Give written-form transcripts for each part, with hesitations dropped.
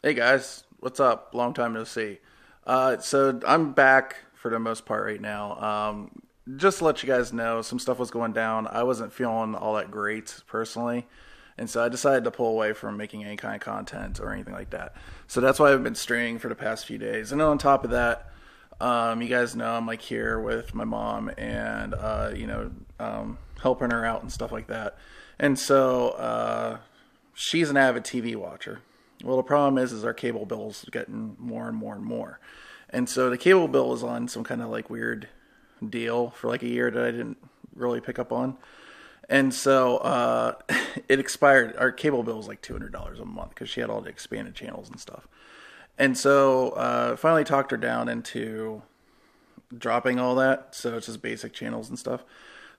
Hey guys, what's up? Long time no see. So I'm back for the most part right now. Just to let you guys know, some stuff was going down. I wasn't feeling all that great personally, and so I decided to pull away from making any kind of content or anything like that. So that's why I've been streaming for the past few days. And on top of that, you guys know I'm like here with my mom and helping her out and stuff like that. And so she's an avid TV watcher. Well, the problem is our cable bill's getting more and more and more. And so the cable bill is on some kind of like weird deal for like a year that I didn't really pick up on. And so it expired. Our cable bill was like $200 a month because she had all the expanded channels and stuff. And so finally talked her down into dropping all that. So it's just basic channels and stuff.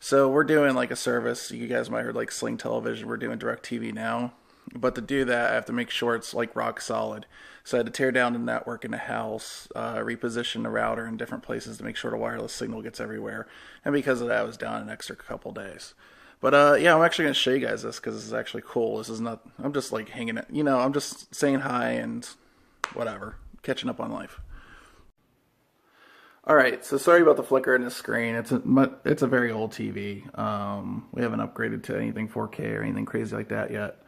So we're doing like a service. You guys might have heard like Sling Television. We're doing DirecTV now. But to do that, I have to make sure it's like rock solid. So I had to tear down the network in the house, reposition the router in different places to make sure the wireless signal gets everywhere. And because of that, I was down an extra couple days. But yeah, I'm actually going to show you guys this because this is actually cool. This is not, I'm just like hanging it, I'm just saying hi and whatever, catching up on life. All right, so sorry about the flicker in the screen. It's a very old TV. We haven't upgraded to anything 4K or anything crazy like that yet.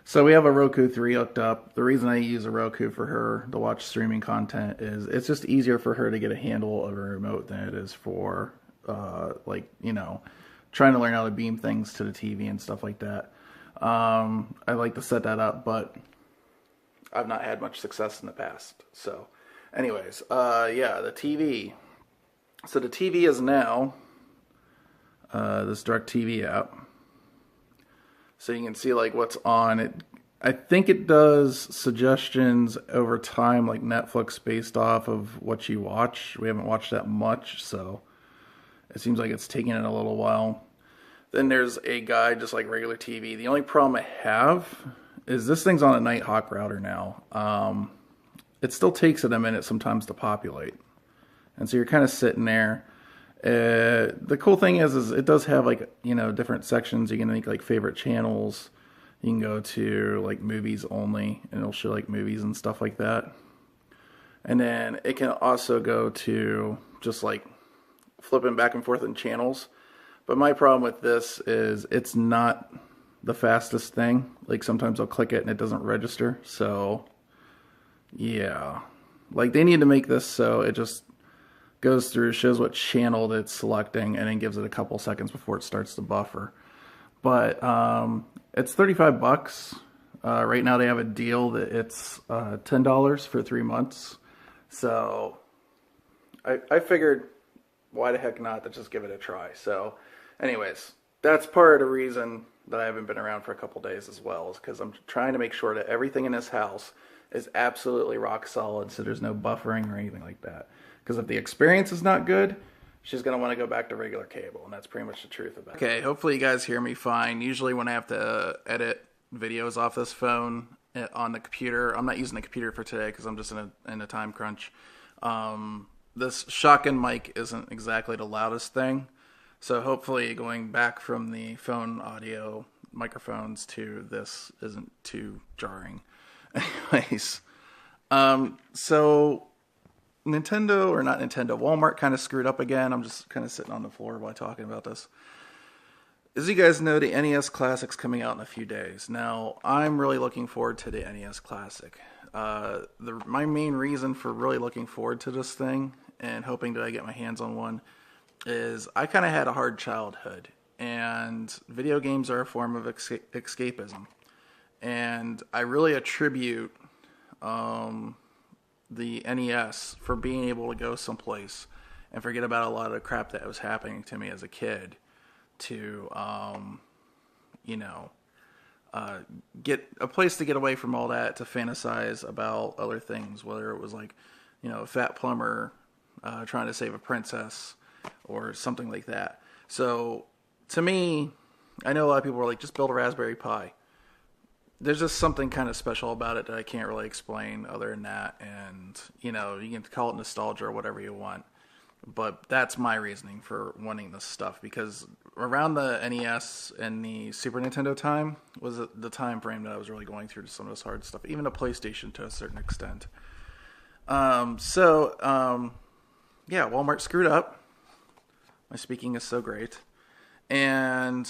So we have a Roku 3 hooked up. The reason I use a Roku for her to watch streaming content is it's just easier for her to get a handle of a remote than it is for, trying to learn how to beam things to the TV and stuff like that. I like to set that up, but I've not had much success in the past. So anyways, yeah, the TV. So the TV is now this DirecTV app. So you can see like what's on it. I think it does suggestions over time, like Netflix, based off of what you watch. We haven't watched that much, so it seems like it's taking it a little while. Then there's a guide, just like regular TV. The only problem I have is this thing's on a Nighthawk router now. It still takes it a minute sometimes to populate. And so you're kind of sitting there. The cool thing is it does have like, different sections. You can make like favorite channels. You can go to like movies only and it'll show like movies and stuff like that. And then it can also go to just like flipping back and forth in channels. But my problem with this is it's not the fastest thing. Like sometimes I'll click it and it doesn't register. So yeah, like they need to make this so it just goes through, shows what channel it's selecting, and then gives it a couple seconds before it starts to buffer. But it's $35. Right now they have a deal that it's $10 for 3 months. So I figured, why the heck not, to just give it a try. So anyways, that's part of the reason that I haven't been around for a couple days as well, is because I'm trying to make sure that everything in this house is absolutely rock solid, so there's no buffering or anything like that. Because if the experience is not good, she's going to want to go back to regular cable, and that's pretty much the truth about it. Okay, hopefully you guys hear me fine. Usually when I have to edit videos off this phone on the computer, I'm not using the computer for today because I'm just in a time crunch. This shotgun mic isn't exactly the loudest thing, so hopefully going back from the phone audio microphones to this isn't too jarring. Anyways, so Nintendo, or not Nintendo, Walmart kind of screwed up again. I'm just kind of sitting on the floor while talking about this. As you guys know, the NES Classic's coming out in a few days. Now, I'm really looking forward to the NES Classic. My main reason for really looking forward to this thing and hoping that I get my hands on one is I kind of had a hard childhood, and video games are a form of escapism. And I really attribute the NES for being able to go someplace and forget about a lot of the crap that was happening to me as a kid to, get a place to get away from all that, to fantasize about other things, whether it was like, a fat plumber trying to save a princess or something like that. So to me, I know a lot of people are like, just build a Raspberry Pi. There's just something kind of special about it that I can't really explain other than that. And, you can call it nostalgia or whatever you want. But that's my reasoning for wanting this stuff, because around the NES and the Super Nintendo time was the time frame that I was really going through some of this hard stuff, even the PlayStation to a certain extent. Yeah, Walmart screwed up. My speaking is so great. And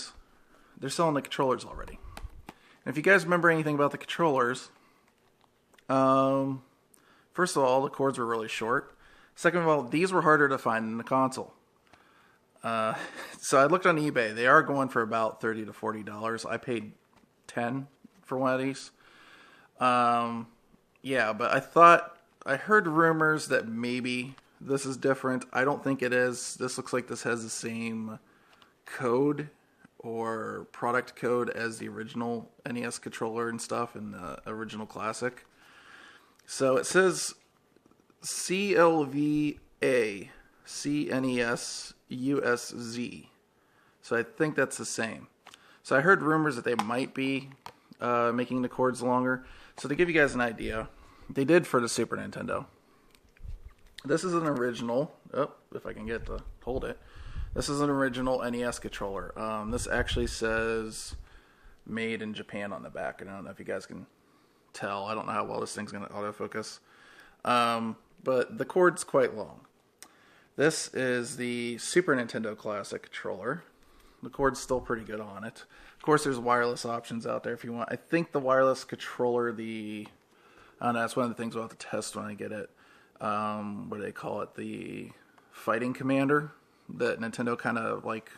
they're selling the controllers already. And if you guys remember anything about the controllers, first of all, the cords were really short. Second of all, these were harder to find in the console. So I looked on eBay. They are going for about $30 to $40. I paid $10 for one of these. Yeah, but I heard rumors that maybe this is different. I don't think it is. This looks like this has the same code or product code as the original NES controller and stuff in the original Classic. So it says CLVA CNES USZ. So I think that's the same. So I heard rumors that they might be making the cords longer. So to give you guys an idea, they did for the Super Nintendo. This is an original. Oh, if I can get to hold it. This is an original NES controller. This actually says made in Japan on the back. And I don't know if you guys can tell. I don't know how well this thing's going to autofocus. But the cord's quite long. This is the Super Nintendo Classic controller. The cord's still pretty good on it. Of course, there's wireless options out there if you want. I think the wireless controller, I don't know, that's one of the things we'll have to test when I get it. What do they call it? The Fighting Commander that Nintendo kind of like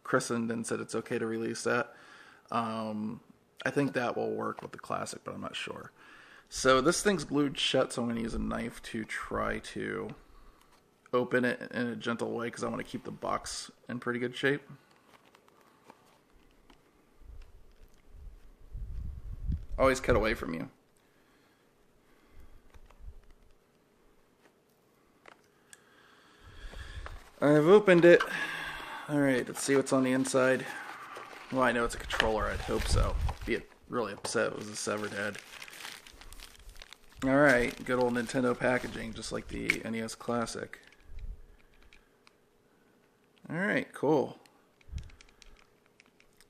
christened and said it's okay to release that. I think that will work with the Classic, but I'm not sure. So this thing's glued shut, so I'm going to use a knife to try to open it in a gentle way because I want to keep the box in pretty good shape. Always cut away from you. I've opened it. Alright, let's see what's on the inside. Well, I know it's a controller. I'd hope so. Be really upset if it was a severed head. Alright, good old Nintendo packaging, just like the NES Classic. Alright, cool.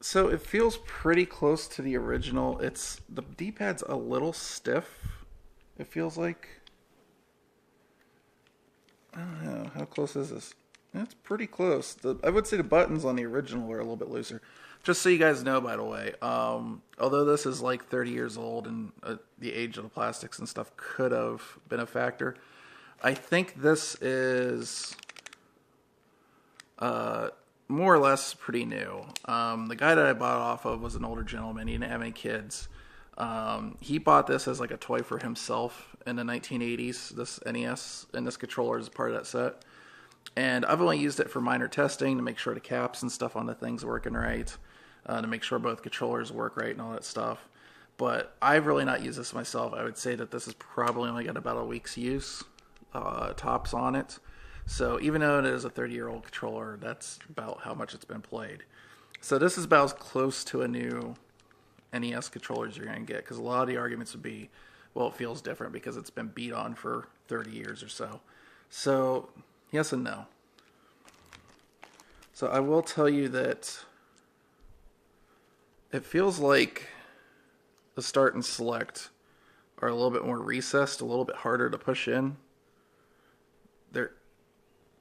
So it feels pretty close to the original. The D-pad's a little stiff, it feels like. I don't know, how close is this? That's pretty close. I would say the buttons on the original are a little bit looser. Just so you guys know, by the way, although this is like 30 years old and the age of the plastics and stuff could have been a factor, I think this is more or less pretty new. The guy that I bought it off of was an older gentleman. He didn't have any kids. He bought this as like a toy for himself in the 1980s, this NES, and this controller is part of that set. And I've only used it for minor testing to make sure the caps and stuff on the thing's working right, to make sure both controllers work right and all that stuff. But I've really not used this myself. I would say that this has probably only got about a week's use, tops on it. So even though it is a 30-year-old controller, that's about how much it's been played. So this is about as close to a new NES controller as you're going to get, because a lot of the arguments would be, well, it feels different because it's been beat on for 30 years or so. So yes and no. So I will tell you that it feels like the start and select are a little bit more recessed, a little bit harder to push in. There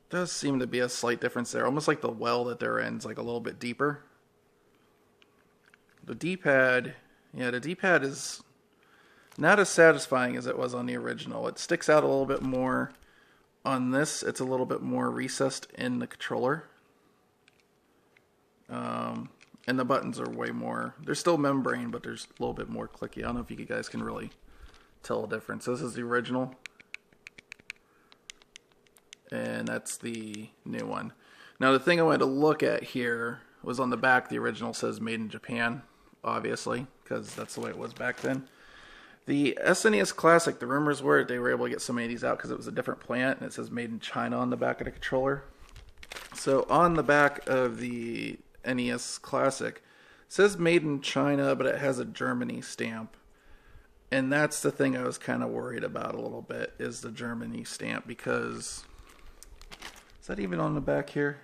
does seem to be a slight difference there, almost like the well that they're in is like a little bit deeper. The D-pad, the D-pad is not as satisfying as it was on the original. It sticks out a little bit more. On this, it's a little bit more recessed in the controller. And the buttons are way more, they're still membrane, but there's a little bit more clicky. I don't know if you guys can really tell the difference. This is the original. And that's the new one. Now the thing I wanted to look at here was on the back, the original says made in Japan, obviously, because that's the way it was back then. The SNES Classic, the rumors were they were able to get so many of these out because it was a different plant, and it says made in China on the back of the controller. So on the back of the NES Classic, it says made in China, but it has a Germany stamp. And that's the thing I was kind of worried about a little bit, is the Germany stamp, because Is that even on the back here?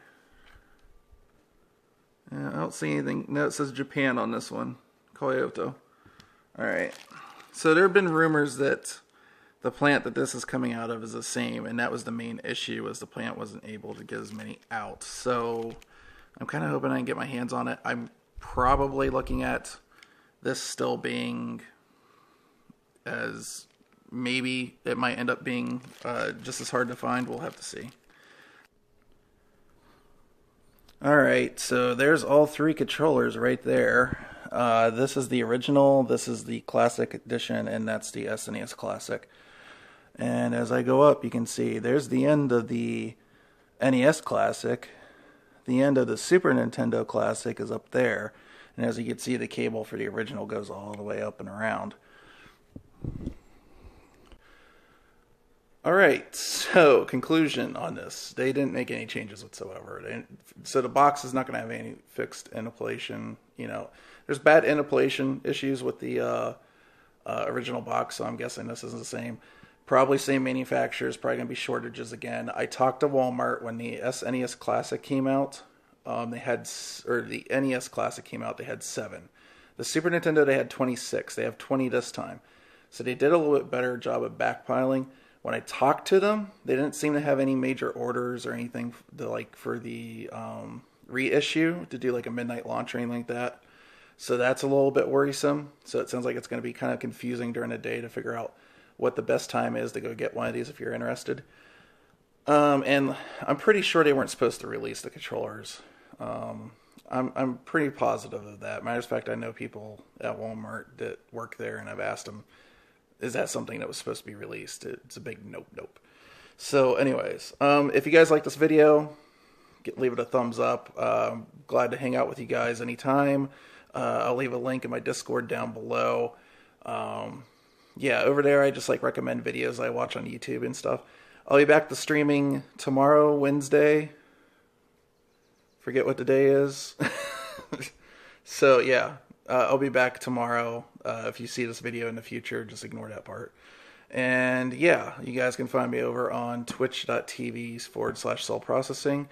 Yeah, I don't see anything. No, it says Japan on this one. Kyoto. Alright. So there have been rumors that the plant that this is coming out of is the same, and that was the main issue, was the plant wasn't able to get as many out. So I'm kind of hoping I can get my hands on it. I'm probably looking at this still being as, maybe it might end up being just as hard to find. We'll have to see. Alright, so there's all three controllers right there. This is the original, this is the Classic Edition, and that's the SNES Classic. And as I go up, you can see there's the end of the NES Classic. The end of the Super Nintendo Classic is up there. And as you can see, the cable for the original goes all the way up and around. Alright, so conclusion on this. They didn't make any changes whatsoever. So the box is not going to have any fixed interpolation. You know, there's bad interpolation issues with the original box, so I'm guessing this is the same. Probably same manufacturers, probably going to be shortages again. I talked to Walmart when the SNES Classic came out. They had, or the NES Classic came out, they had 7. The Super Nintendo, they had 26. They have 20 this time. So they did a little bit better job of backpiling. When I talked to them, they didn't seem to have any major orders or anything to, like, for the reissue, to do like a midnight launch or anything like that. So that's a little bit worrisome. So it sounds like it's going to be kind of confusing during the day to figure out what the best time is to go get one of these if you're interested. And I'm pretty sure they weren't supposed to release the controllers. I'm pretty positive of that. Matter of fact, I know people at Walmart that work there, and I've asked them, is that something that was supposed to be released? It's a big nope. So anyways, if you guys like this video, leave it a thumbs up. Glad to hang out with you guys anytime. I'll leave a link in my Discord down below. Yeah, over there I just like recommend videos I watch on YouTube and stuff. I'll be back to streaming tomorrow, Wednesday. Forget what the day is. So yeah, I'll be back tomorrow. If you see this video in the future, just ignore that part. And yeah, you guys can find me over on twitch.tv/cell processing.